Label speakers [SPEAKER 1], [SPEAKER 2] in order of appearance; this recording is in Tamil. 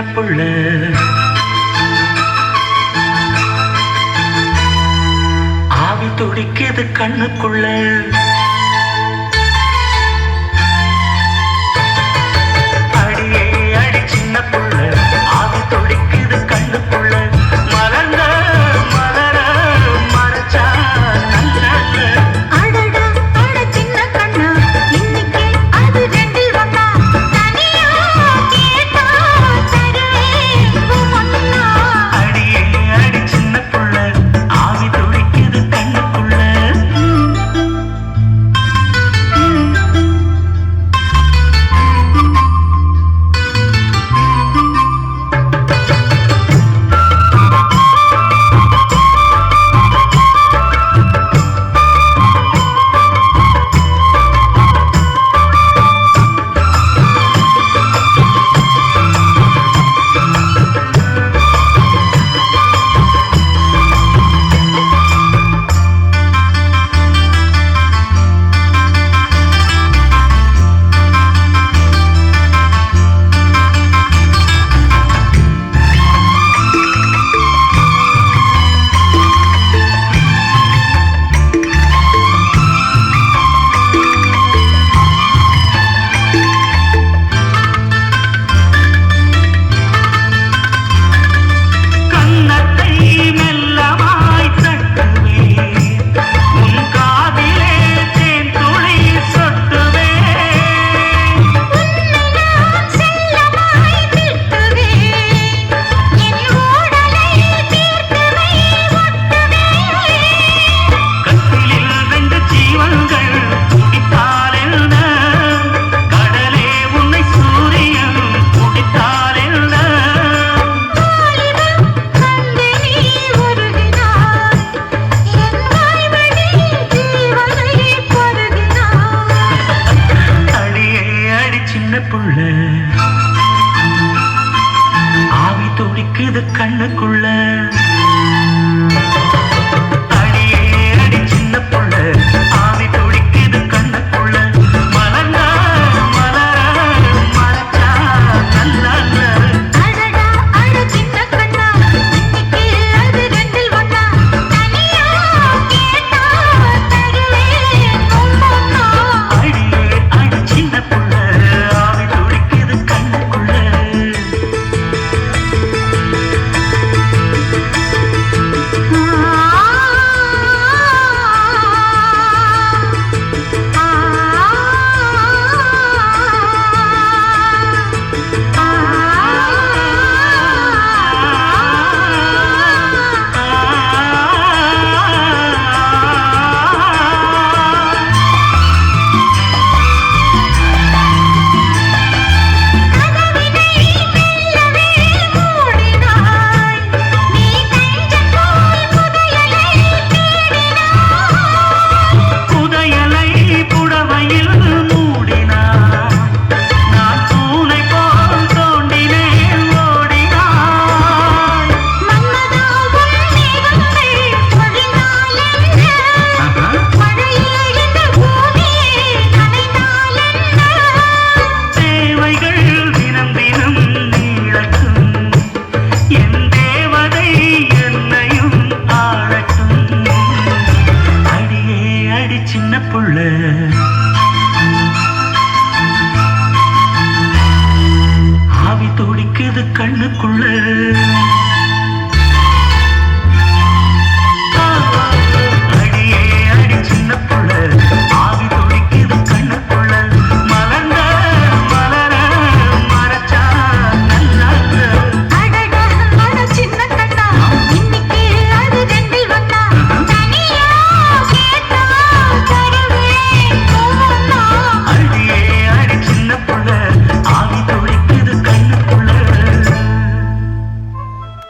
[SPEAKER 1] புள்ள ஆவி துடிக்குது கண்ணுக்குள்ள அடியே அடி சின்ன புள்ள ஆவி துடிக்குது கண்ணுக்குள்ள மலர்ந்த மலர மறைச்சா நல்ல
[SPEAKER 2] அடடா அட சின்ன கண்ணா இன்னைக்கு அது ரெண்டில் வந்தா தனியா கேட்டா தருவேன் உம்மன்னா
[SPEAKER 1] அடியே அடி சின்ன புள்ள ஆவி துடிக்குது கண்ணுக்குள்ள கன்னத்தை மெல்லமாய் தட்டுவேன் உன் காதிலே தேன் துளி சொட்டுவேன்
[SPEAKER 2] உன்னை நான் செல்லமாய் திட்டுவேன் என் ஓடலை தீர்த்துவை ஒட்டுவேன்
[SPEAKER 1] கட்டிலில் ரெண்டு ஜீவன்கள் குடித்தால் என்ன கடலே உன்னை சூரியன் குடித்தால் என்ன
[SPEAKER 2] வாலிபம் கண்டு நீ உருகினாய் என் வாழ்வழில் ஜீவனை பருகினாய்
[SPEAKER 1] அடியே அடி சின்ன புள்ள ஆவி துடிக்குது கண்ணுக்குள்ள அடியே அடி சின்ன புள்ள ஆவி துடிக்குது கண்ணுக்குள்ள மலர்ந்த மலர மறைச்சா நல்ல
[SPEAKER 2] அடடா அட சின்ன கண்ணா இன்னைக்கு அது ரெண்டில் வந்தா தனியா கேட்டா தருவேன் உம்மன்னா
[SPEAKER 1] அடியே அடி சின்ன புள்ள ஆவி துடிக்குது கண்ணுக்குள்ள புதையலை புடவையில் மூடினார் நான் பூனை போல் தோண்டினேன் ஓடினாய் தேவைகள் தினம் தினம் நீளட்டும் என் தேவதை என்னையும் ஆளட்டும் அடியே அடி சின்ன புள்ள ஆவி துடிக்குது கண்ணுக்குள்ள